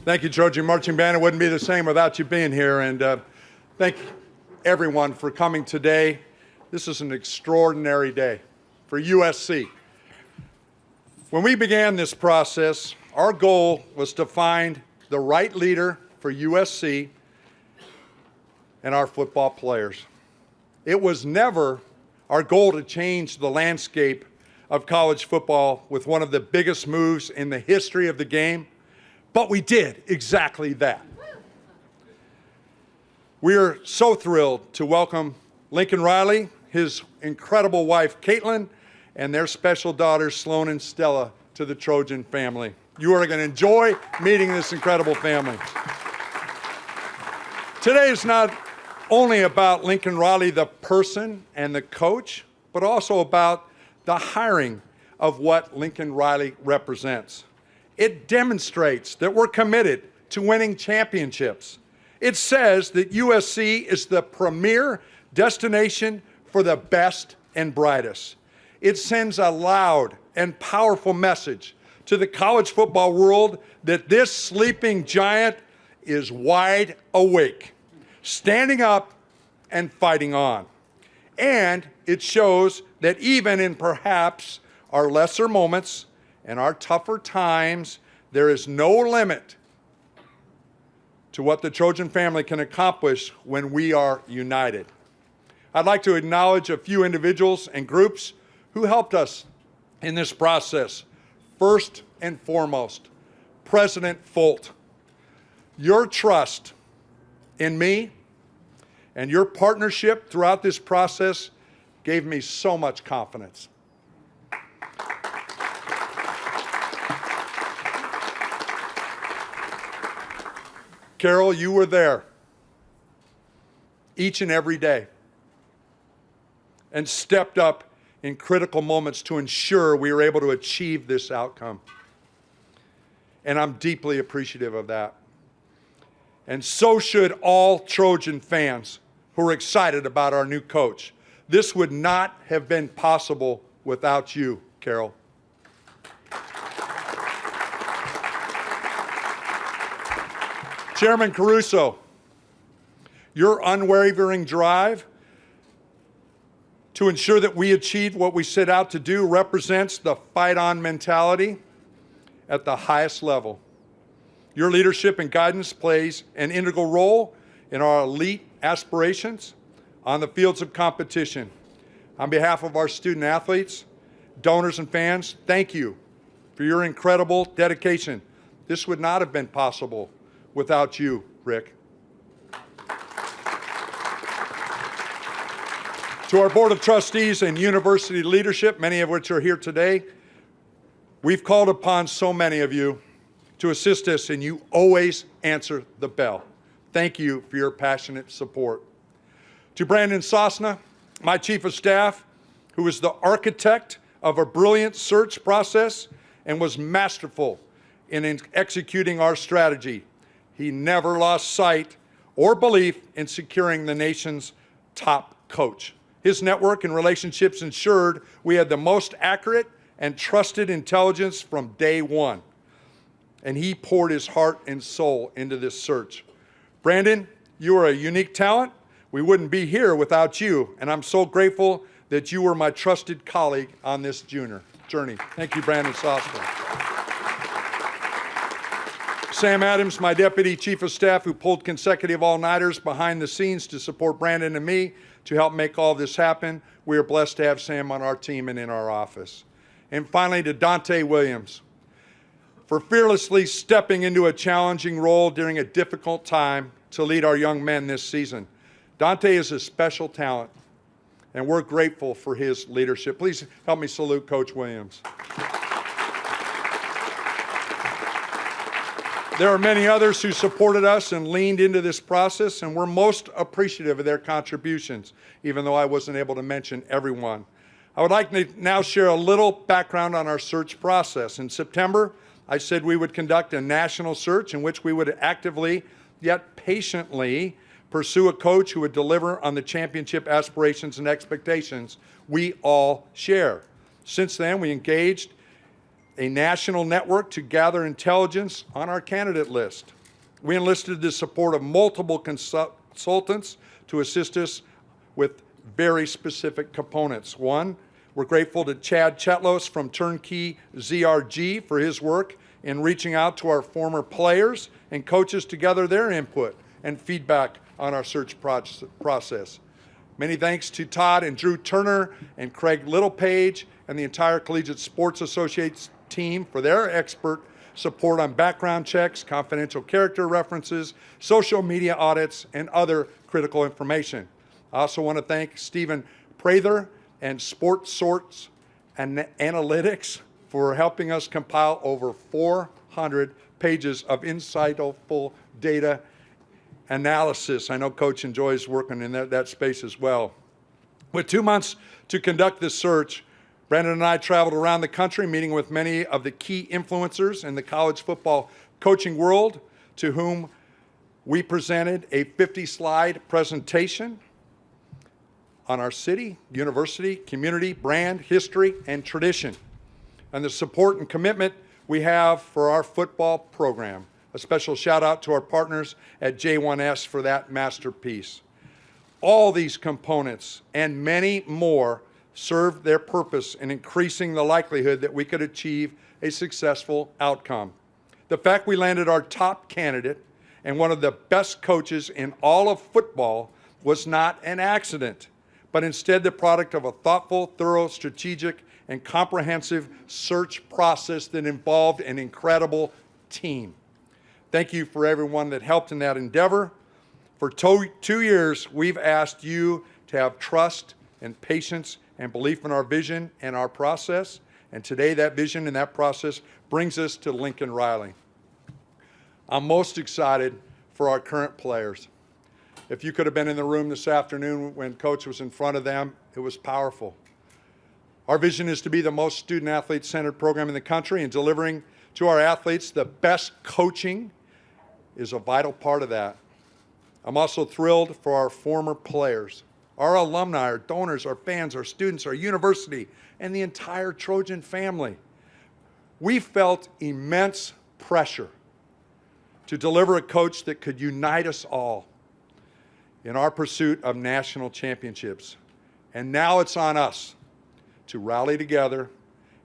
Thank you, Trojan Marching Band. It wouldn't be the same without you being here. And thank everyone for coming today. This is an extraordinary day for USC. When we began this process, our goal was to find the right leader for USC and our football players. It was never our goal to change the landscape of college football with one of the biggest moves in the history of the game, but we did exactly that. We are so thrilled to welcome Lincoln Riley, his incredible wife, Caitlin, and their special daughters, Sloan and Stella, to the Trojan family. You are going to enjoy meeting this incredible family. Today is not only about Lincoln Riley, the person and the coach, but also about the hiring of what Lincoln Riley represents. It demonstrates that we're committed to winning championships. It says that USC is the premier destination for the best and brightest. It sends a loud and powerful message to the college football world that this sleeping giant is wide awake, standing up and fighting on. And it shows that even in perhaps our lesser moments and our tougher times, there is no limit to what the Trojan family can accomplish when we are united. I'd like to acknowledge a few individuals and groups who helped us in this process. First and foremost, President Folt. Your trust in me and your partnership throughout this process gave me so much confidence. Carol, you were there each and every day and stepped up in critical moments to ensure we were able to achieve this outcome. And I'm deeply appreciative of that. And so should all Trojan fans who are excited about our new coach. This would not have been possible without you, Carol. Chairman Caruso, your unwavering drive to ensure that we achieve what we set out to do represents the fight-on mentality at the highest level. Your leadership and guidance plays an integral role in our elite aspirations on the fields of competition. On behalf of our student athletes, donors, and fans, thank you for your incredible dedication. This would not have been possible without you, Rick. To our Board of Trustees and university leadership, many of which are here today, we've called upon so many of you to assist us, and you always answer the bell. Thank you for your passionate support. To Brandon Sosna, my Chief of Staff, who is the architect of a brilliant search process and was masterful in executing our strategy. He never lost sight or belief in securing the nation's top coach. His network and relationships ensured we had the most accurate and trusted intelligence from day one. And he poured his heart and soul into this search. Brandon, you are a unique talent. We wouldn't be here without you, and I'm so grateful that you were my trusted colleague on this journey. Thank you, Brandon Sosna. Sam Adams, my Deputy Chief of Staff, who pulled consecutive all-nighters behind the scenes to support Brandon and me to help make all this happen. We are blessed to have Sam on our team and in our office. And finally, to Dante Williams, for fearlessly stepping into a challenging role during a difficult time to lead our young men this season. Dante is a special talent, and we're grateful for his leadership. Please help me salute Coach Williams. There are many others who supported us and leaned into this process, and we're most appreciative of their contributions, even though I wasn't able to mention everyone. I would like to now share a little background on our search process. In September, I said we would conduct a national search in which we would actively, yet patiently, pursue a coach who would deliver on the championship aspirations and expectations we all share. Since then, we engaged a national network to gather intelligence on our candidate list. We enlisted the support of multiple consultants to assist us with very specific components. One, we're grateful to Chad Chetlos from Turnkey ZRG for his work in reaching out to our former players and coaches to gather their input and feedback on our search process. Many thanks to Todd and Drew Turner and Craig Littlepage and the entire Collegiate Sports Associates team for their expert support on background checks, confidential character references, social media audits, and other critical information. I also want to thank Stephen Prather and Sports Sorts and Analytics for helping us compile over 400 pages of insightful data analysis. I know Coach enjoys working in that space as well. With 2 months to conduct this search, Brandon and I traveled around the country meeting with many of the key influencers in the college football coaching world to whom we presented a 50-slide presentation on our city, university, community, brand, history, and tradition, and the support and commitment we have for our football program. A special shout out to our partners at J1S for that masterpiece. All these components and many more served their purpose in increasing the likelihood that we could achieve a successful outcome. The fact we landed our top candidate and one of the best coaches in all of football was not an accident, but instead the product of a thoughtful, thorough, strategic, and comprehensive search process that involved an incredible team. Thank you for everyone that helped in that endeavor. For 2 years, we've asked you to have trust and patience and belief in our vision and our process. And today that vision and that process brings us to Lincoln Riley. I'm most excited for our current players. If you could have been in the room this afternoon when Coach was in front of them, it was powerful. Our vision is to be the most student-athlete centered program in the country, and delivering to our athletes the best coaching is a vital part of that. I'm also thrilled for our former players, our alumni, our donors, our fans, our students, our university, and the entire Trojan family. We felt immense pressure to deliver a coach that could unite us all in our pursuit of national championships. And now it's on us to rally together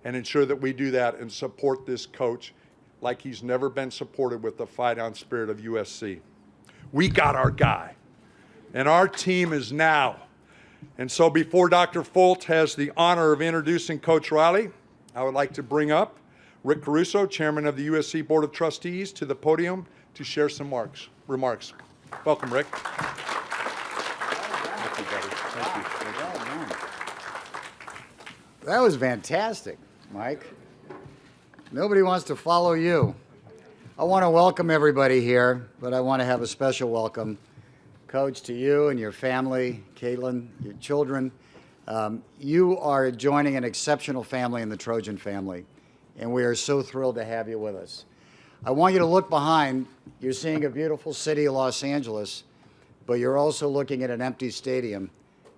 and ensure that we do that and support this coach like he's never been supported with the fight-on spirit of USC. We got our guy, and our team is now. And so before Dr. Folt has the honor of introducing Coach Riley, I would like to bring up Rick Caruso, Chairman of the USC Board of Trustees, to the podium to share some remarks. Welcome, Rick. Thank you, buddy. Thank you. That was fantastic, Mike. Nobody wants to follow you. I want to welcome everybody here, but I want to have a special welcome, Coach, to you and your family, Caitlin, your children. You are joining an exceptional family in the Trojan family, and we are so thrilled to have you with us. I want you to look behind. You're seeing a beautiful city of Los Angeles, but you're also looking at an empty stadium,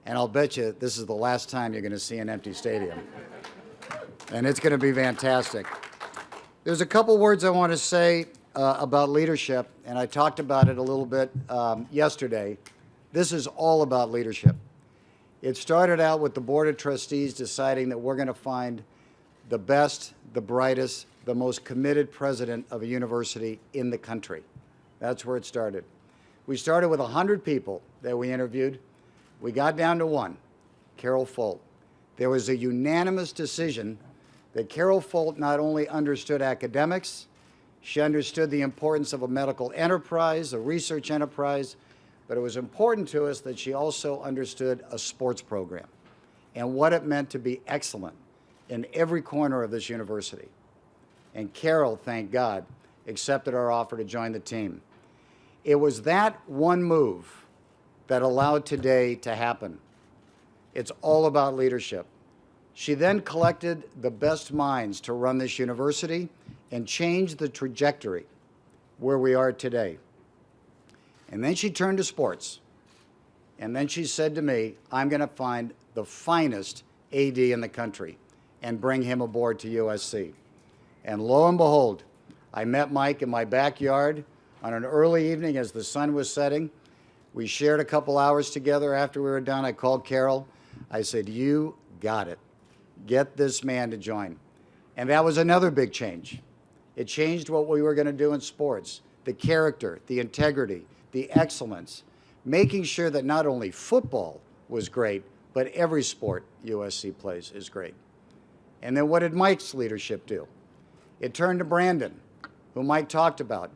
and I'll bet you this is the last time you're going to see an empty stadium. And it's going to be fantastic. There's a couple words I want to say about leadership, and I talked about it a little bit yesterday. This is all about leadership. It started out with the Board of Trustees deciding that we're going to find the best, the brightest, the most committed president of a university in the country. That's where it started. We started with 100 people that we interviewed. We got down to one, Carol Folt. There was a unanimous decision that Carol Folt not only understood academics, she understood the importance of a medical enterprise, a research enterprise, but it was important to us that she also understood a sports program and what it meant to be excellent in every corner of this university. And Carol, thank God, accepted our offer to join the team. It was that one move that allowed today to happen. It's all about leadership. She then collected the best minds to run this university and change the trajectory where we are today. And then she turned to sports. And then she said to me, I'm going to find the finest AD in the country and bring him aboard to USC. And lo and behold, I met Mike in my backyard On an early evening as the sun was setting, we shared a couple hours together after we were done. I called Carol. I said, you got it. Get this man to join. And that was another big change. It changed what we were going to do in sports, the character, the integrity, the excellence, making sure that not only football was great, but every sport USC plays is great. And then what did Mike's leadership do? It turned to Brandon, who Mike talked about,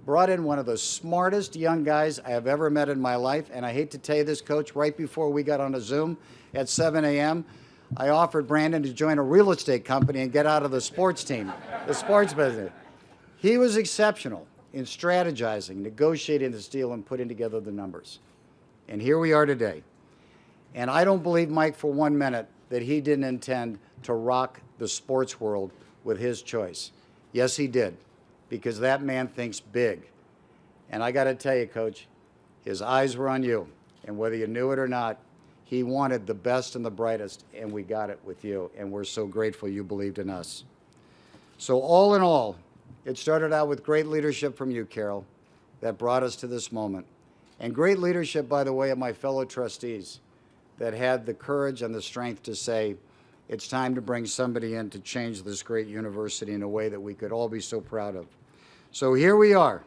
brought in one of the smartest young guys I have ever met in my life. And I hate to tell you this, Coach, right before we got on a Zoom at 7 a.m., I offered Brandon to join a real estate company and get out of the sports team, the sports business. He was exceptional in strategizing, negotiating this deal, and putting together the numbers. And here we are today. And I don't believe, Mike, for 1 minute that he didn't intend to rock the sports world with his choice. Yes, he did, because that man thinks big. And I got to tell you, Coach, his eyes were on you. And whether you knew it or not, he wanted the best and the brightest, and we got it with you. And we're so grateful you believed in us. So all in all, it started out with great leadership from you, Carol, that brought us to this moment. And great leadership, by the way, of my fellow trustees that had the courage and the strength to say, it's time to bring somebody in to change this great university in a way that we could all be so proud of. So here we are,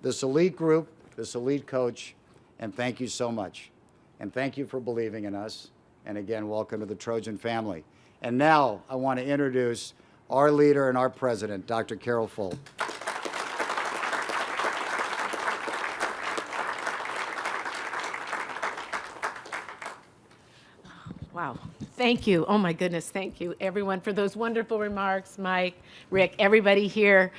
this elite group, this elite coach, and thank you so much. And thank you for believing in us. And again, welcome to the Trojan family. And now I want to introduce our leader and our president, Dr. Carol Folt. Wow. Thank you. Oh, my goodness. Thank you, everyone, for those wonderful remarks. Mike, Rick, everybody here.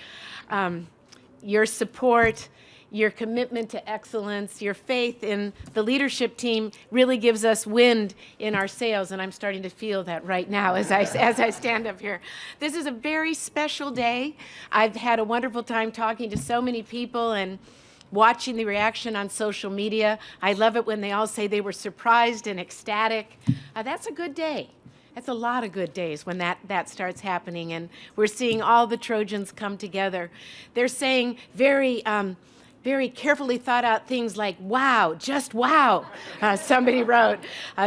Your support, your commitment to excellence, your faith in the leadership team really gives us wind in our sails, and I'm starting to feel that right now as I stand up here. This is a very special day. I've had a wonderful time talking to so many people and watching the reaction on social media. I love it when they all say they were surprised and ecstatic. That's a good day. That's a lot of good days when that starts happening, and we're seeing all the Trojans come together. They're saying very carefully thought out things like, wow, just wow, somebody wrote.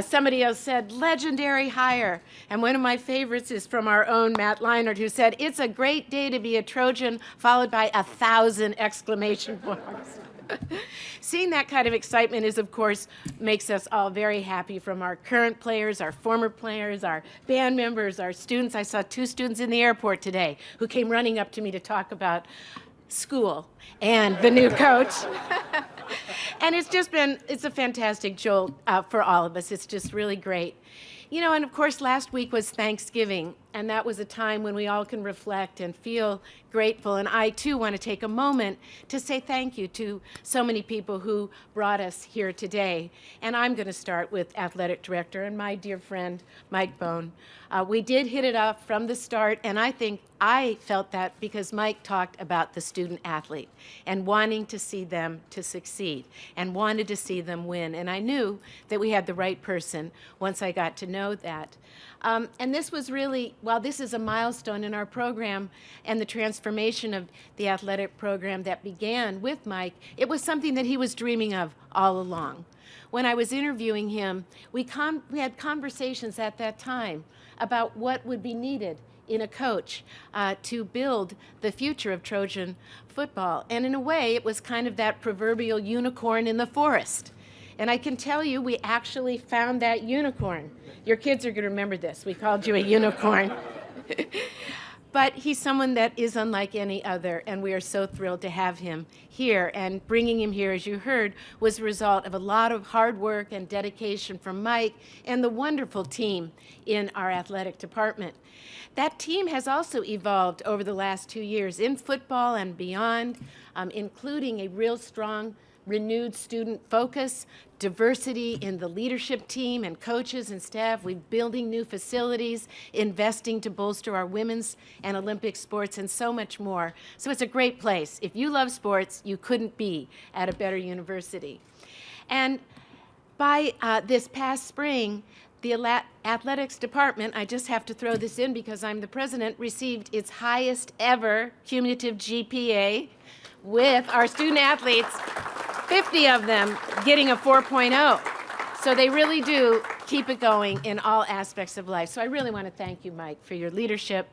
Somebody else said, legendary hire. And one of my favorites is from our own Matt Leinart, who said, it's a great day to be a Trojan, followed by 1,000 exclamation points. Seeing that kind of excitement is, of course, makes us all very happy, from our current players, our former players, our band members, our students. I saw 2 students in the airport today who came running up to me to talk about school and the new coach. And it's a fantastic jolt for all of us. It's just really great. You know, and of course, last week was Thanksgiving, and that was a time when we all can reflect and feel grateful. And I, too, want to take a moment to say thank you to so many people who brought us here today. And I'm going to start with Athletic Director and my dear friend, Mike Bone. We did hit it off from the start, and I think I felt that because Mike talked about the student athlete and wanting to see them to succeed and wanted to see them win. And I knew that we had the right person once I got to know that. And this was really, while this is a milestone in our program and the transformation of the athletic program that began with Mike, it was something that he was dreaming of all along. When I was interviewing him, we had conversations at that time about what would be needed in a coach to build the future of Trojan football. And in a way, it was kind of that proverbial unicorn in the forest. And I can tell you, we actually found that unicorn. Your kids are going to remember this. We called you a unicorn. But he's someone that is unlike any other, and we are so thrilled to have him here. And bringing him here, as you heard, was a result of a lot of hard work and dedication from Mike and the wonderful team in our athletic department. That team has also evolved over the last 2 years in football and beyond, including a real strong, renewed student focus, diversity in the leadership team and coaches and staff. We're building new facilities, investing to bolster our women's and Olympic sports, and so much more. So it's a great place. If you love sports, you couldn't be at a better university. And by this past spring, the athletics department, I just have to throw this in because I'm the president, received its highest ever cumulative GPA, with our student athletes, 50 of them getting a 4.0. So they really do keep it going in all aspects of life. So I really want to thank you, Mike, for your leadership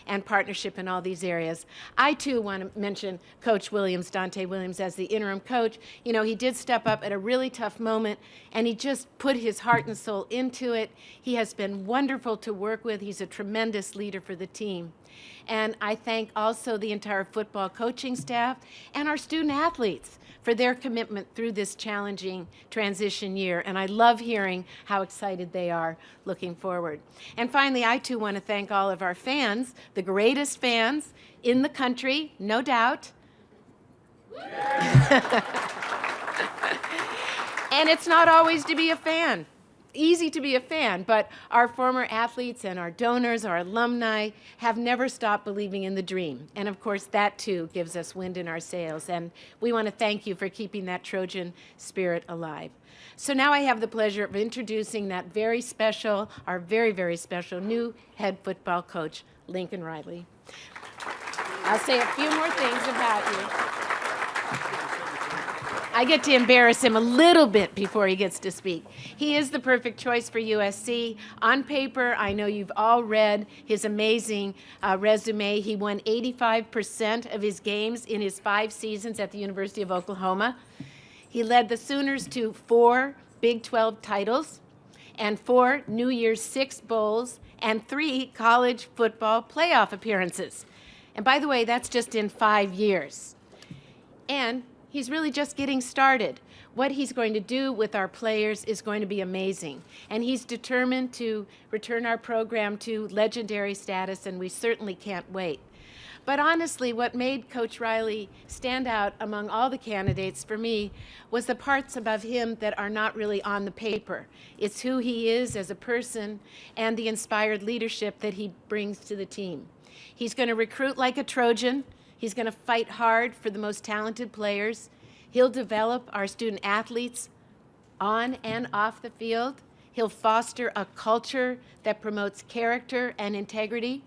and partnership in all these areas. I, too, want to mention Coach Williams, Dante Williams, as the interim coach. You know, he did step up at a really tough moment, and he just put his heart and soul into it. He has been wonderful to work with. He's a tremendous leader for the team. And I thank also the entire football coaching staff and our student athletes for their commitment through this challenging transition year. And I love hearing how excited they are looking forward. And finally, I too want to thank all of our fans, the greatest fans in the country, no doubt. And it's not always to be a fan. Easy to be a fan, but our former athletes and our donors, our alumni, have never stopped believing in the dream. And of course, that too gives us wind in our sails. And we want to thank you for keeping that Trojan spirit alive. So now I have the pleasure of introducing that very special, our very, very special new head football coach, Lincoln Riley. I'll say a few more things about you. I get to embarrass him a little bit before he gets to speak. He is the perfect choice for USC. On paper, I know you've all read his amazing resume. He won 85% of his games in his 5 seasons at the University of Oklahoma. He led the Sooners to 4 Big 12 titles and 4 New Year's 6 bowls and 3 college football playoff appearances. And by the way, that's just in 5 years. And he's really just getting started. What he's going to do with our players is going to be amazing. And he's determined to return our program to legendary status, and we certainly can't wait. But honestly, what made Coach Riley stand out among all the candidates for me was the parts about him that are not really on the paper. It's who he is as a person and the inspired leadership that he brings to the team. He's going to recruit like a Trojan. He's going to fight hard for the most talented players. He'll develop our student athletes on and off the field. He'll foster a culture that promotes character and integrity.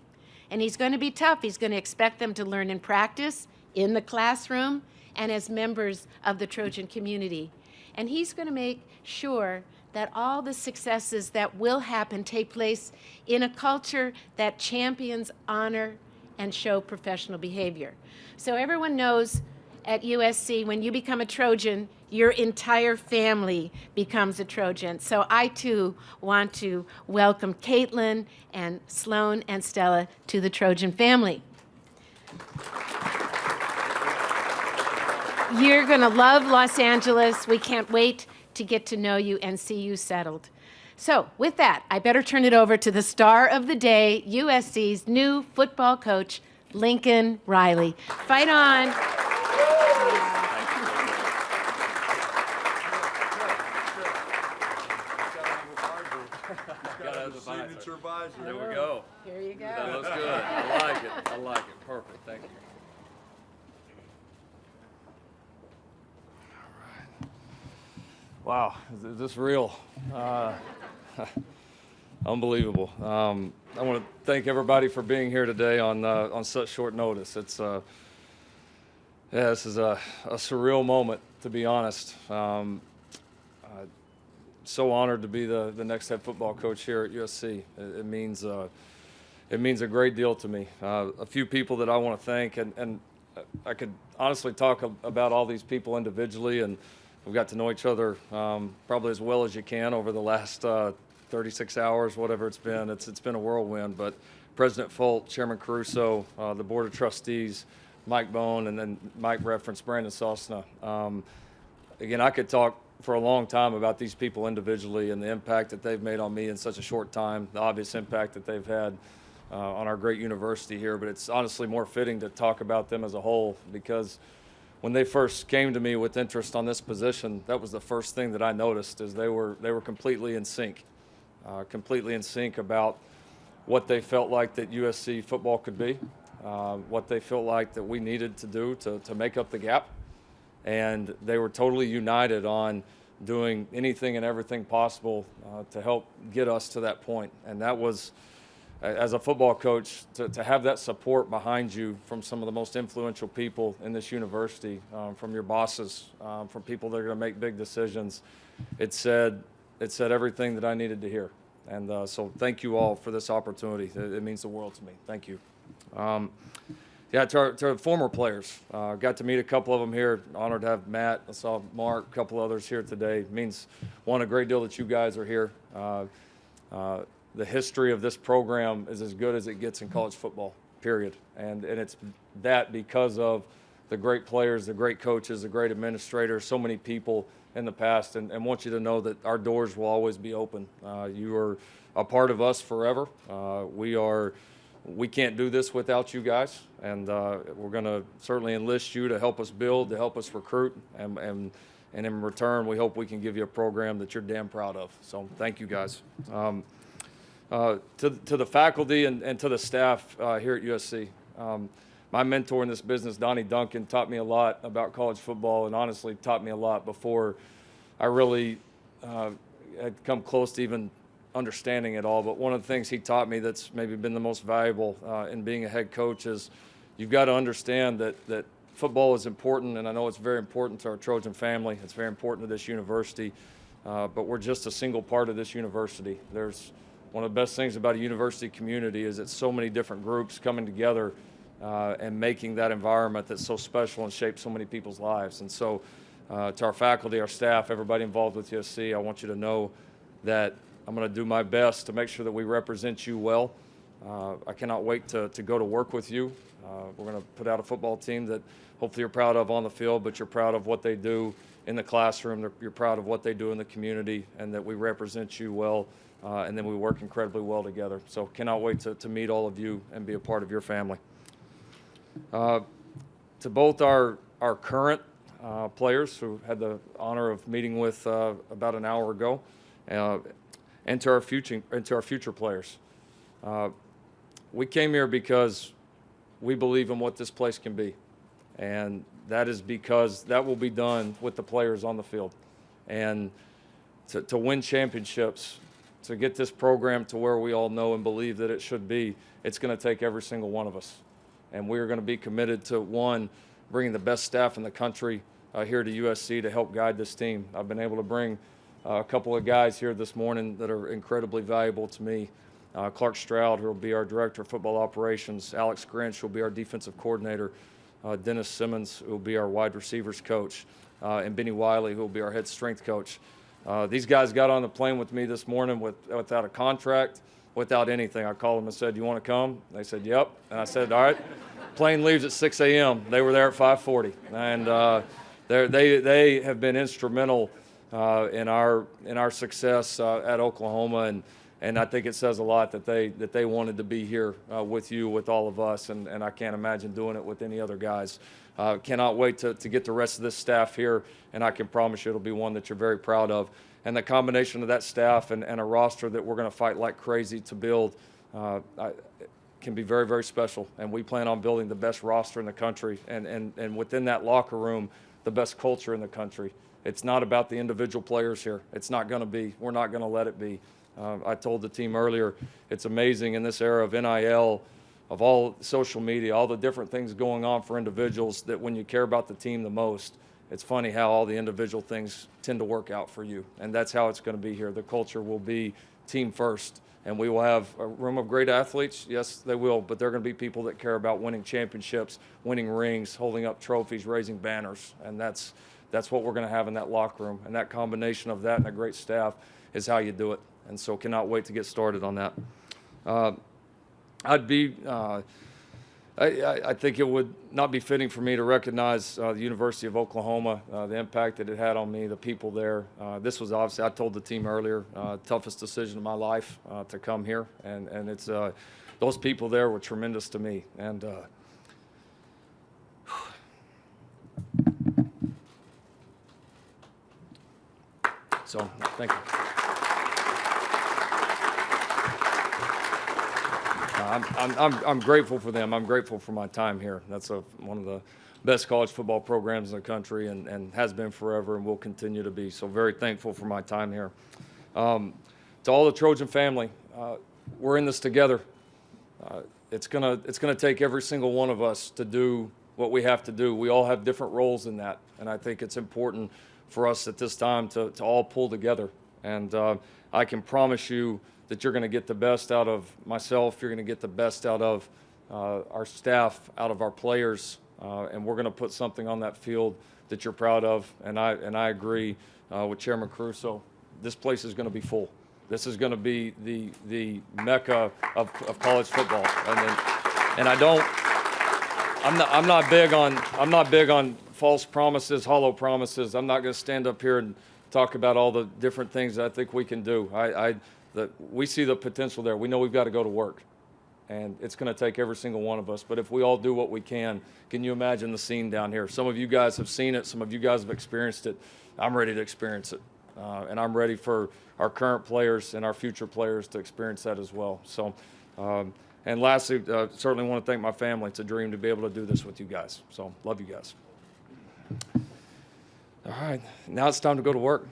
And he's going to be tough. He's going to expect them to learn in practice, in the classroom, and as members of the Trojan community. And he's going to make sure that all the successes that will happen take place in a culture that champions honor and show professional behavior. So everyone knows at USC, when you become a Trojan, your entire family becomes a Trojan. So I too want to welcome Caitlin and Sloan and Stella to the Trojan family. You're gonna love Los Angeles. We can't wait to get to know you and see you settled. So with that, I better turn it over to the star of the day, USC's new football coach, Lincoln Riley. Fight on. Signature visor. There we go. Here you go. That looks good. I like it. I like it. Perfect. Thank you. Wow, is this real? Unbelievable. I want to thank everybody for being here today on such short notice. It's this is a surreal moment, to be honest. So honored to be the next head football coach here at USC. It means a great deal to me. A few people that I want to thank, and I could honestly talk about all these people individually, and we've got to know each other probably as well as you can over the last 36 hours, whatever it's been. It's been a whirlwind, but President Folt, Chairman Caruso, the Board of Trustees, Mike Bone, and then Mike referenced Brandon Sosna. Again, I could talk for a long time about these people individually and the impact that they've made on me in such a short time, the obvious impact that they've had on our great university here, but it's honestly more fitting to talk about them as a whole, because when they first came to me with interest on this position, that was the first thing that I noticed, is they were completely in sync about what they felt like that USC football could be, what they felt like that we needed to do to make up the gap. And they were totally united on doing anything and everything possible to help get us to that point. And that was as a football coach, to have that support behind you from some of the most influential people in this university, from your bosses, from people that are going to make big decisions, it said everything that I needed to hear. And so thank you all for this opportunity. It means the world to me. Thank you. Yeah, to our former players, got to meet a couple of them here. Honored to have Matt. I saw Mark, a couple others here today. It means, one, a great deal that you guys are here. The history of this program is as good as it gets in college football, period. And it's that because of the great players, the great coaches, the great administrators, so many people in the past, and want you to know that our doors will always be open. You are a part of us forever. We can't do this without you guys, and we're going to certainly enlist you to help us build, to help us recruit, and in return, we hope we can give you a program that you're damn proud of. So thank you guys. To the faculty and to the staff here at USC. My mentor in this business, Donnie Duncan, taught me a lot about college football, and honestly taught me a lot before I really had come close to even understanding it all. But one of the things he taught me that's maybe been the most valuable in being a head coach is you've got to understand that football is important, and I know it's very important to our Trojan family. It's very important to this university, but we're just a single part of this university. There's one of the best things about a university community is it's so many different groups coming together and making that environment that's so special and shapes so many people's lives. And so to our faculty, our staff, everybody involved with USC, I want you to know that I'm going to do my best to make sure that we represent you well. I cannot wait to go to work with you. We're going to put out a football team that hopefully you're proud of on the field, but you're proud of what they do in the classroom. You're proud of what they do in the community, and that we represent you well, and then we work incredibly well together. So cannot wait to meet all of you and be a part of your family. To both our current players who had the honor of meeting with about an hour ago, and to our future players. We came here because we believe in what this place can be, and that is because that will be done with the players on the field. And to win championships, to get this program to where we all know and believe that it should be, it's going to take every single one of us. And we're going to be committed to, one, bringing the best staff in the country here to USC to help guide this team. I've been able to bring a couple of guys here this morning that are incredibly valuable to me. Clark Stroud, who will be our Director of Football Operations. Alex Grinch, who will be our Defensive Coordinator. Dennis Simmons, who will be our Wide Receivers Coach. And Benny Wiley, who will be our Head Strength Coach. These guys got on the plane with me this morning without a contract, without anything. I called them and said, "You want to come?" They said, "Yep." And I said, "All right." Plane leaves at 6 a.m. They were there at 5:40. And they have been instrumental in our success at Oklahoma, and I think it says a lot that they wanted to be here with you, with all of us, and I can't imagine doing it with any other guys. Cannot wait to get the rest of this staff here, and I can promise you it'll be one that you're very proud of. And the combination of that staff and a roster that we're going to fight like crazy to build can be very, very special. And we plan on building the best roster in the country, and within that locker room, the best culture in the country. It's not about the individual players here. It's not going to be. We're not going to let it be. I told the team earlier, it's amazing in this era of NIL, of all social media, all the different things going on for individuals, that when you care about the team the most, it's funny how all the individual things tend to work out for you. And that's how it's going to be here. The culture will be team first. And we will have a room of great athletes. Yes, they will. But they're going to be people that care about winning championships, winning rings, holding up trophies, raising banners. And that's what we're going to have in that locker room. And that combination of that and a great staff is how you do it. And so cannot wait to get started on that. I think it would not be fitting for me to recognize the University of Oklahoma, the impact that it had on me, the people there. This was obviously, I told the team earlier, toughest decision of my life to come here. And it's those people there were tremendous to me. And so thank you. I'm grateful for them. I'm grateful for my time here. That's one of the best college football programs in the country, and has been forever and will continue to be. So very thankful for my time here. To all the Trojan family, we're in this together. it's gonna take every single one of us to do what we have to do. We all have different roles in that, and I think it's important for us at this time to all pull together. And I can promise you that you're going to get the best out of myself. You're going to get the best out of our staff, out of our players, and we're going to put something on that field that you're proud of. And I agree with Chairman Caruso. This place is going to be full. This is going to be the mecca of college football. And I'm not big on false promises, hollow promises. I'm not going to stand up here and talk about all the different things that I think we can do. We see the potential there. We know we've got to go to work, and it's going to take every single one of us. But if we all do what we can you imagine the scene down here? Some of you guys have seen it. Some of you guys have experienced it. I'm ready to experience it, and I'm ready for our current players and our future players to experience that as well. So, and lastly, certainly want to thank my family. It's a dream to be able to do this with you guys. So, love you guys. All right, now it's time to go to work.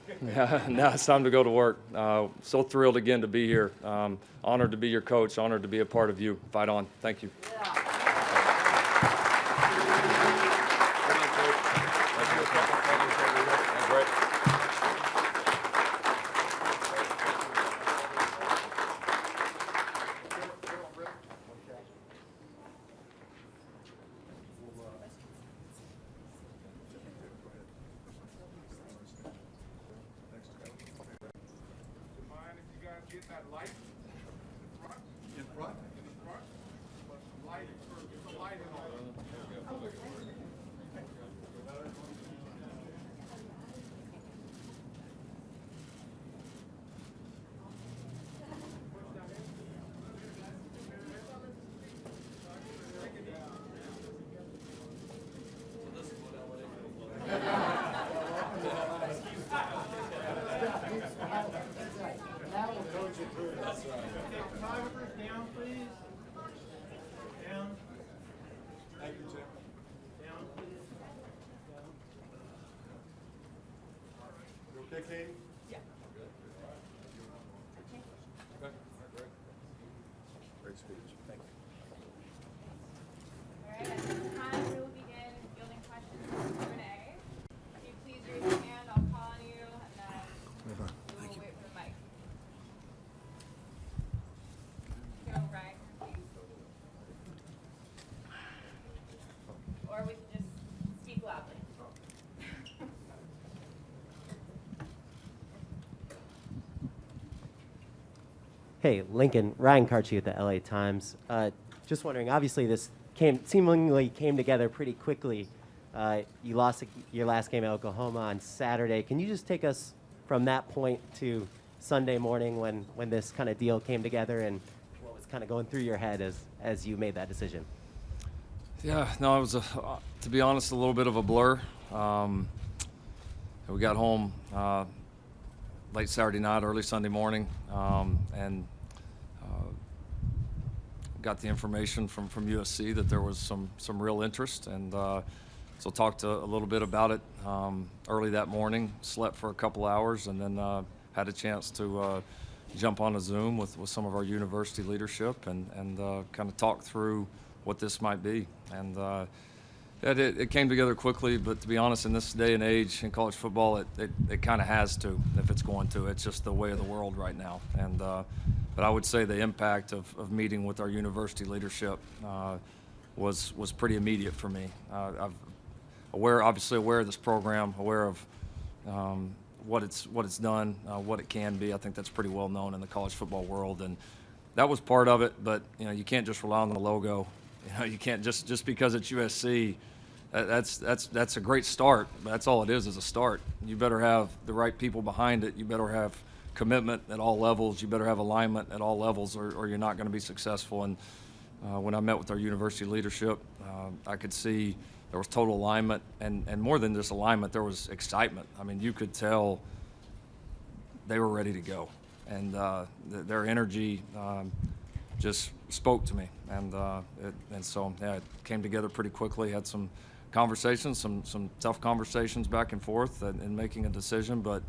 Now it's time to go to work. So thrilled again to be here. Honored to be your coach. Honored to be a part of you. Fight on. Thank you. Get that light in front. Put some light, get the light in on it. Photographers down, please. Down. Thank you, Tim. Down, please. You okay, Katie? Yeah. Okay. Great. Great speech. Thank you. All right, at this time, we will begin fielding questions from Q&A. If you please raise your hand, I'll call on you, and then we will wait for the mic. Go, Ryan, please. Or we can just speak loudly. Hey, Lincoln, Ryan Karchi with the LA Times. Just wondering, obviously this seemingly came together pretty quickly. You lost your last game at Oklahoma on Saturday. Can you just take us from that point to Sunday morning when this kind of deal came together and what was kind of going through your head as you made that decision? Yeah, no, it was, to be honest, a little bit of a blur. We got home late Saturday night, early Sunday morning, and got the information from USC that there was some real interest, and so talked a little bit about it early that morning, slept for a couple hours, and then had a chance to jump on a Zoom with some of our university leadership and kind of talk through what this might be. And it came together quickly, but to be honest, in this day and age in college football, it kind of has to if it's going to. It's just the way of the world right now. And but I would say the impact of meeting with our university leadership was pretty immediate for me. I'm obviously aware of this program, aware of what it's done, what it can be. I think that's pretty well known in the college football world, and that was part of it. But you can't just rely on the logo. You can't just because it's USC. That's a great start. But that's all it is a start. You better have the right people behind it. You better have commitment at all levels. You better have alignment at all levels, or you're not going to be successful. And when I met with our university leadership, I could see there was total alignment, and more than just alignment, there was excitement. I mean, you could tell they were ready to go, and their energy just spoke to me, and so yeah, it came together pretty quickly. Had some conversations, some tough conversations back and forth, in making a decision. But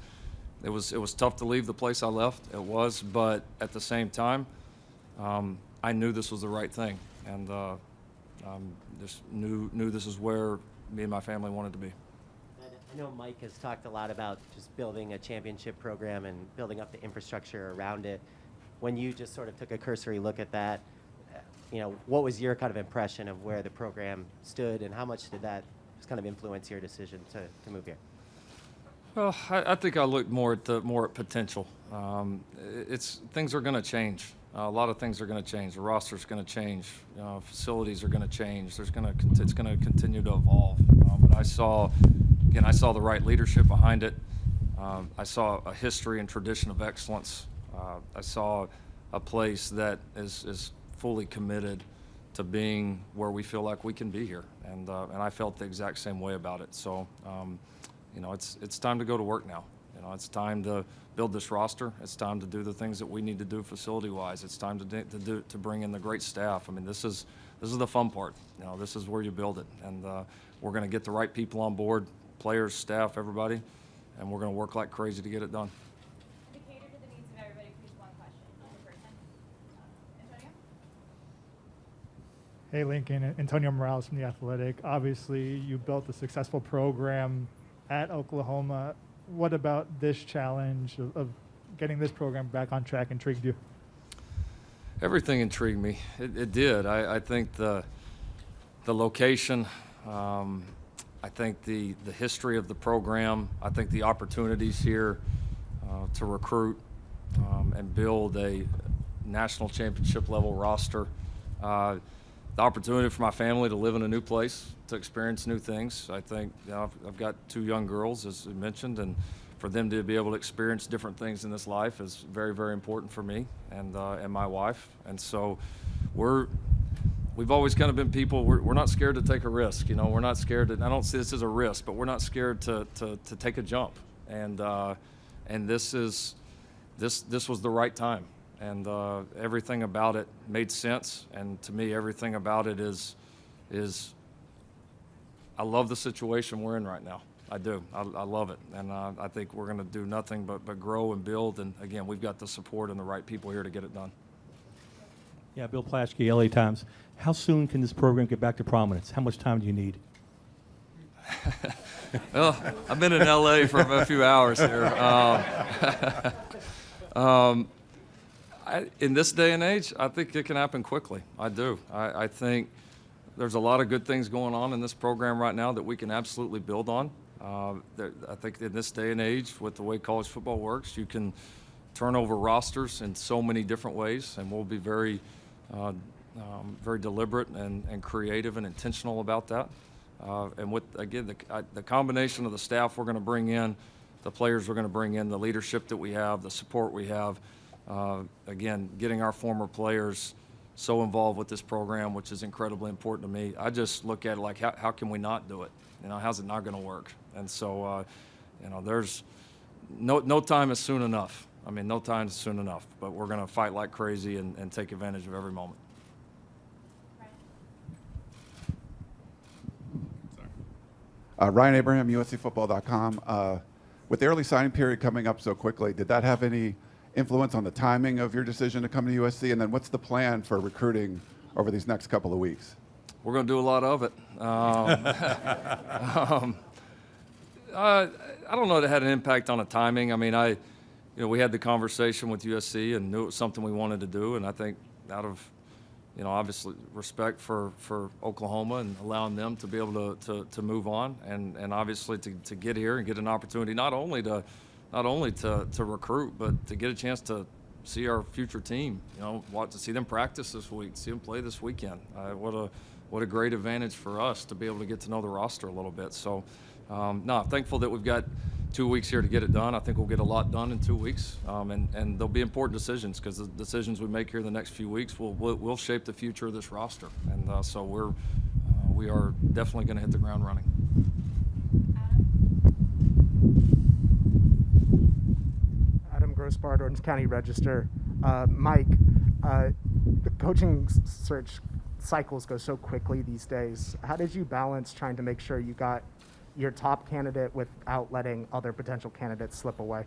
it was tough to leave the place I left. It was, but at the same time, I knew this was the right thing, and just knew this is where me and my family wanted to be. I know Mike has talked a lot about just building a championship program and building up the infrastructure around it. When you just sort of took a cursory look at that, what was your kind of impression of where the program stood, and how much did that just kind of influence your decision to move here? Well, I think I looked more at potential. Things are going to change. A lot of things are going to change. The roster's going to change. Facilities are going to change. It's going to continue to evolve. But I saw the right leadership behind it. I saw a history and tradition of excellence. I saw a place that is fully committed to being where we feel like we can be here, and I felt the exact same way about it. So, it's time to go to work now. It's time to build this roster. It's time to do the things that we need to do facility-wise. It's time to bring in the great staff. I mean, this is the fun part. This is where you build it, and we're going to get the right people on board, players, staff, everybody, and we're going to work like crazy to get it done. To cater to the needs of everybody, please one question per person. Antonio? Hey, Lincoln. Antonio Morales from The Athletic. Obviously, you built a successful program at Oklahoma. What about this challenge of getting this program back on track intrigued you? Everything intrigued me. It did. I think the location, I think the history of the program, I think the opportunities here to recruit and build a national championship level roster, the opportunity for my family to live in a new place, to experience new things. I think I've got 2 young girls, as you mentioned, and for them to be able to experience different things in this life is very, very important for me and my wife. And so we've always kind of been people, we're not scared to take a risk. We're not scared to, I don't see this as a risk, but we're not scared to take a jump. And this was the right time. And everything about it made sense. And to me, everything about it is I love the situation we're in right now. I do. I love it. And I think we're going to do nothing but grow and build. And, again, we've got the support and the right people here to get it done. Yeah, Bill Plaschke, LA Times. How soon can this program get back to prominence? How much time do you need? Well, I've been in LA for a few hours here. In this day and age, I think it can happen quickly. I do. I think there's a lot of good things going on in this program right now that we can absolutely build on. I think in this day and age, with the way college football works, you can turn over rosters in so many different ways, and we'll be very deliberate and creative and intentional about that. And with, again, the combination of the staff we're going to bring in, the players we're going to bring in, the leadership that we have, the support we have, again, getting our former players so involved with this program, which is incredibly important to me. I just look at it like, how can we not do it? How's it not going to work? And so, there's no time is soon enough. I mean, no time is soon enough, but we're going to fight like crazy and take advantage of every moment. Ryan Abraham, USCFootball.com. With the early signing period coming up so quickly, did that have any influence on the timing of your decision to come to USC? And then what's the plan for recruiting over these next couple of weeks? We're going to do a lot of it. I don't know that it had an impact on the timing. I mean, we had the conversation with USC and knew it was something we wanted to do. And I think out of, obviously respect for Oklahoma and allowing them to be able to move on and obviously to get here and get an opportunity not only to recruit, but to get a chance to see our future team, to see them practice this week, see them play this weekend. What a great advantage for us to be able to get to know the roster a little bit. So, I'm thankful that we've got 2 weeks here to get it done. I think we'll get a lot done in 2 weeks, and there'll be important decisions because the decisions we make here in the next few weeks will shape the future of this roster. And so we are definitely going to hit the ground running. Adam Grossbard, Orange County Register. Mike, the coaching search cycles go so quickly these days. How did you balance trying to make sure you got your top candidate without letting other potential candidates slip away?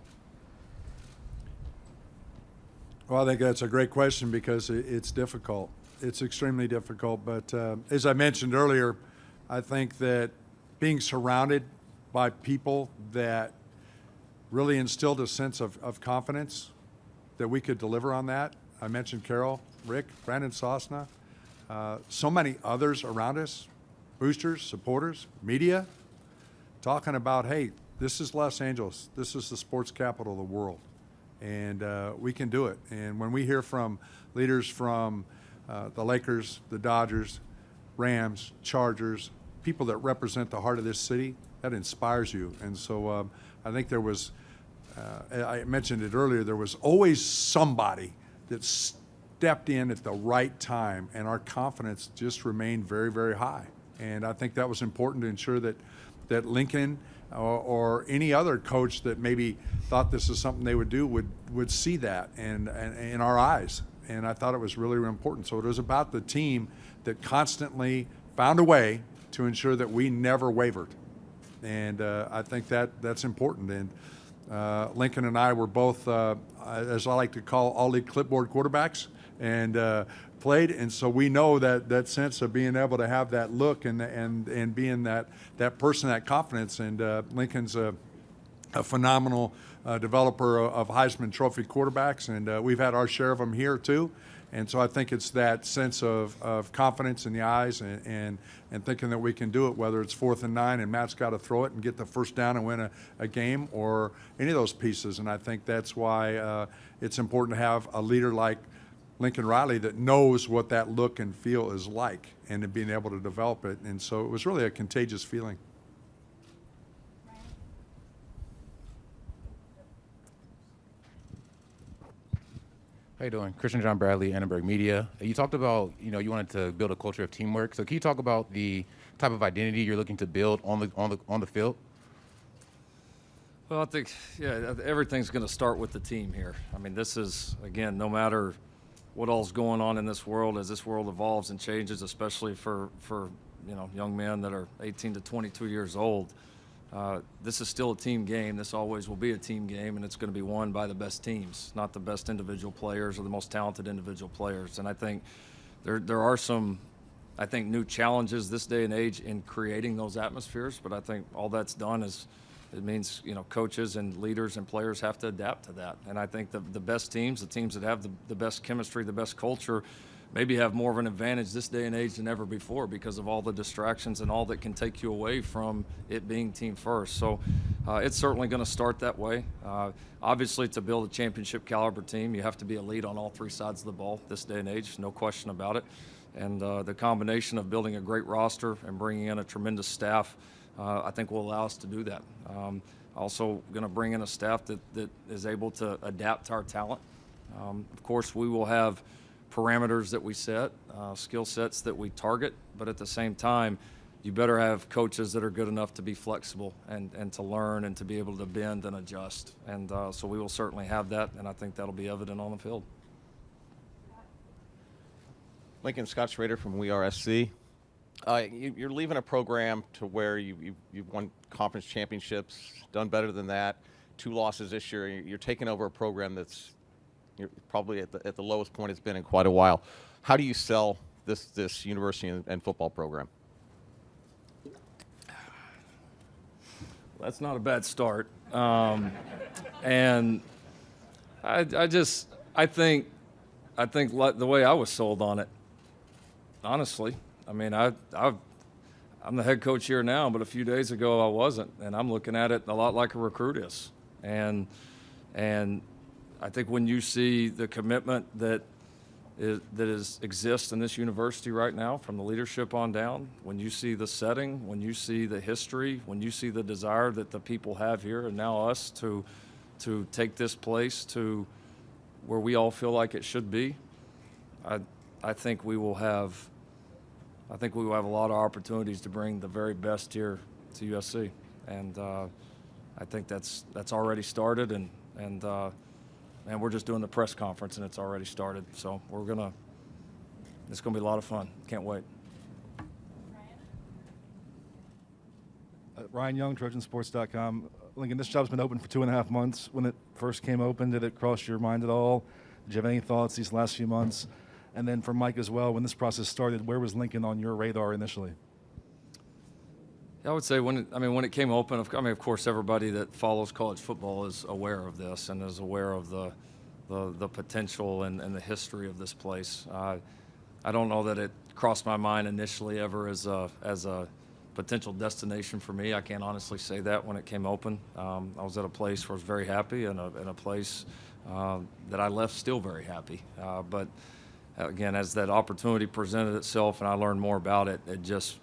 Well, I think that's a great question because it's difficult. It's extremely difficult. But as I mentioned earlier, I think that being surrounded by people that really instilled a sense of confidence that we could deliver on that. I mentioned Carol, Rick, Brandon Sosna, so many others around us, boosters, supporters, media, talking about, hey, this is Los Angeles. This is the sports capital of the world. And we can do it. And when we hear from leaders from the Lakers, the Dodgers, Rams, Chargers, people that represent the heart of this city, that inspires you. And so I think there was, I mentioned it earlier, there was always somebody that stepped in at the right time, and our confidence just remained very, very high. And I think that was important to ensure that Lincoln or any other coach that maybe thought this is something they would do would see that and in our eyes. And I thought it was really, really important. So it was about the team that constantly found a way to ensure that we never wavered. And I think that's important. And Lincoln and I were both, as I like to call, all-league clipboard quarterbacks, and played. And so we know that sense of being able to have that look and being that person, that confidence. And Lincoln's a phenomenal developer of Heisman Trophy quarterbacks, and we've had our share of them here too. And so I think it's that sense of confidence in the eyes and thinking that we can do it, whether it's 4th and 9 and Matt's got to throw it and get the first down and win a game, or any of those pieces. And I think that's why it's important to have a leader like Lincoln Riley that knows what that look and feel is like, and to being able to develop it. And so it was really a contagious feeling. How you doing? Christian John Bradley, Annenberg Media. You talked about, you wanted to build a culture of teamwork. So can you talk about the type of identity you're looking to build on the field? Well, I think, everything's going to start with the team here. I mean, this is, again, no matter what all's going on in this world, as this world evolves and changes, especially for young men that are 18 to 22 years old, this is still a team game. This always will be a team game, and it's going to be won by the best teams, not the best individual players or the most talented individual players. And I think there are some, new challenges this day and age in creating those atmospheres, but I think all that's done is it means, coaches and leaders and players have to adapt to that. And I think the best teams, the teams that have the best chemistry, the best culture, maybe have more of an advantage this day and age than ever before because of all the distractions and all that can take you away from it being team first. So it's certainly going to start that way. Obviously, to build a championship caliber team, you have to be elite on all three sides of the ball this day and age, no question about it. And the combination of building a great roster and bringing in a tremendous staff, I think will allow us to do that. Also going to bring in a staff that is able to adapt to our talent. Of course, we will have parameters that we set, skill sets that we target, but at the same time, you better have coaches that are good enough to be flexible and to learn and to be able to bend and adjust. And so we will certainly have that, and I think that'll be evident on the field. Lincoln, Scott Schrader from USC. You're leaving a program to where you've won conference championships, done better than that, 2 losses this year. You're taking over a program that's you're probably at the lowest point it's been in quite a while. How do you sell this university and football program? That's not a bad start. And I think the way I was sold on it, honestly, I mean, I'm the head coach here now, but a few days ago I wasn't, and I'm looking at it a lot like a recruit is. And I think when you see the commitment that exists in this university right now, from the leadership on down, when you see the setting, when you see the history, when you see the desire that the people have here and now us to take this place to where we all feel like it should be, I think we will have a lot of opportunities to bring the very best here to USC, and I think that's already started, and we're just doing the press conference, and it's already started. So it's gonna be a lot of fun. Can't wait. Ryan Young, TrojanSports.com. Lincoln, this job's been open for 2.5 months. When it first came open, did it cross your mind at all Do you have any thoughts these last few months? And then for Mike as well, when this process started, where was Lincoln on your radar initially? I would say when it came open, of course, everybody that follows college football is aware of this and is aware of the potential and the history of this place. I don't know that it crossed my mind initially ever as a potential destination for me. I can't honestly say that when it came open. I was at a place where I was very happy and a place that I left still very happy. But again, as that opportunity presented itself and I learned more about it, it just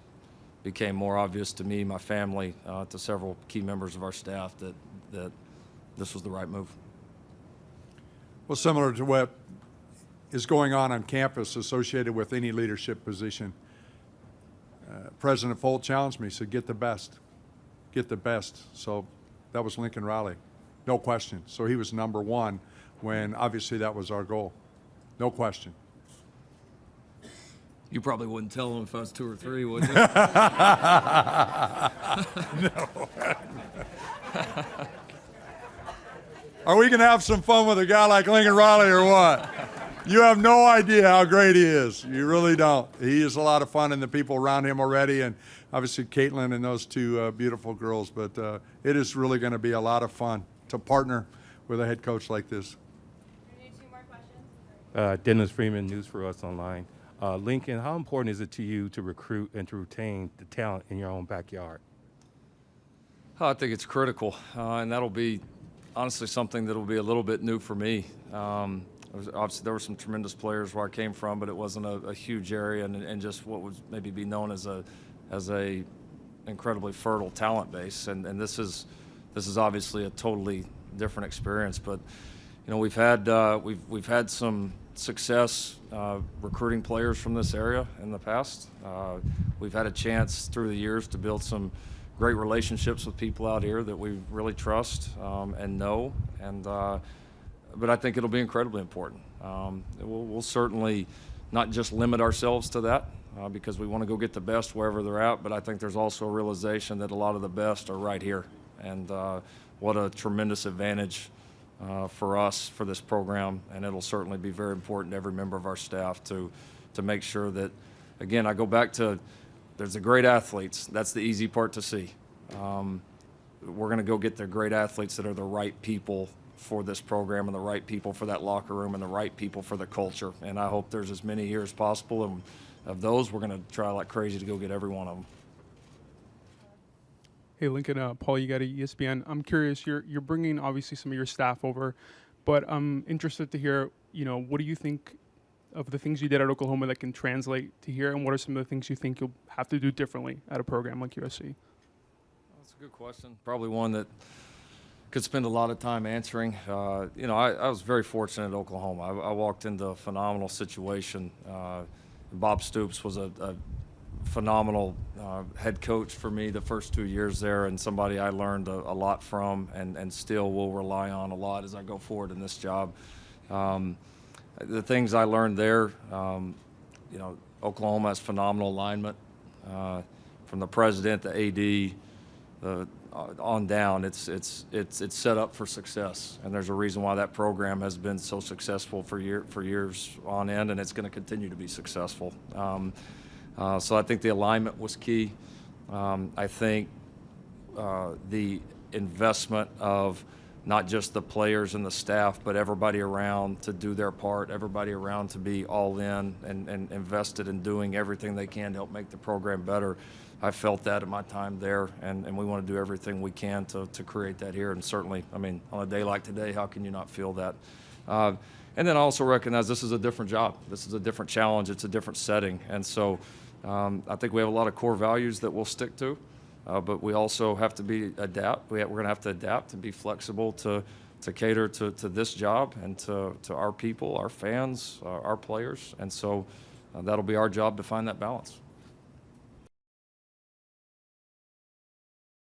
became more obvious to me, my family, to several key members of our staff that this was the right move. Well, similar to what is going on campus associated with any leadership position, President Folt challenged me, said, get the best. Get the best. So that was Lincoln Riley, no question. So he was number one when obviously that was our goal, no question. You probably wouldn't tell them if I was 2 or 3, would you? No. Are we going to have some fun with a guy like Lincoln Riley or what? You have no idea how great he is. You really don't. He is a lot of fun, and the people around him already, and obviously Caitlin and those two beautiful girls. But it is really going to be a lot of fun to partner with a head coach like this. We're gonna do 2 more questions. Dennis Freeman, News for Us Online. Lincoln, how important is it to you to recruit and to retain the talent in your own backyard? Oh, I think it's critical, and that'll be honestly something that'll be a little bit new for me. Obviously, there were some tremendous players where I came from, but it wasn't a huge area, and just what would maybe be known as a incredibly fertile talent base. And this is obviously a totally different experience. But we've had some success recruiting players from this area in the past. We've had a chance through the years to build some great relationships with people out here that we really trust and know. But I think it'll be incredibly important. We'll certainly not just limit ourselves to that because we want to go get the best wherever they're at, but I think there's also a realization that a lot of the best are right here. And what a tremendous advantage for us for this program, and it'll certainly be very important to every member of our staff to make sure that, again, I go back to there's the great athletes. That's the easy part to see. We're going to go get the great athletes that are the right people for this program and the right people for that locker room and the right people for the culture. And I hope there's as many here as possible. And of those, we're going to try like crazy to go get every one of them. Hey, Lincoln, Paul, you got ESPN. I'm curious, you're bringing obviously some of your staff over, but I'm interested to hear, what do you think of the things you did at Oklahoma that can translate to here, and what are some of the things you think you'll have to do differently at a program like USC? That's a good question. Probably one that could spend a lot of time answering. I was very fortunate at Oklahoma. I walked into a phenomenal situation. Bob Stoops was a phenomenal head coach for me the first 2 years there, and somebody I learned a lot from and still will rely on a lot as I go forward in this job. The things I learned there, Oklahoma has phenomenal alignment from the president, the AD, on down. It's set up for success, and there's a reason why that program has been so successful for years on end, and it's going to continue to be successful. So I think the alignment was key. I think the investment of not just the players and the staff, but everybody around to do their part, everybody around to be all in and invested in doing everything they can to help make the program better. I felt that at my time there, and we want to do everything we can to create that here. And certainly, on a day like today, how can you not feel that? And then I also recognize this is a different job. This is a different challenge. It's a different setting. And so I think we have a lot of core values that we'll stick to, but we also have to adapt. We're going to have to adapt and be flexible to cater to this job and to our people, our fans, our players. And so that'll be our job to find that balance.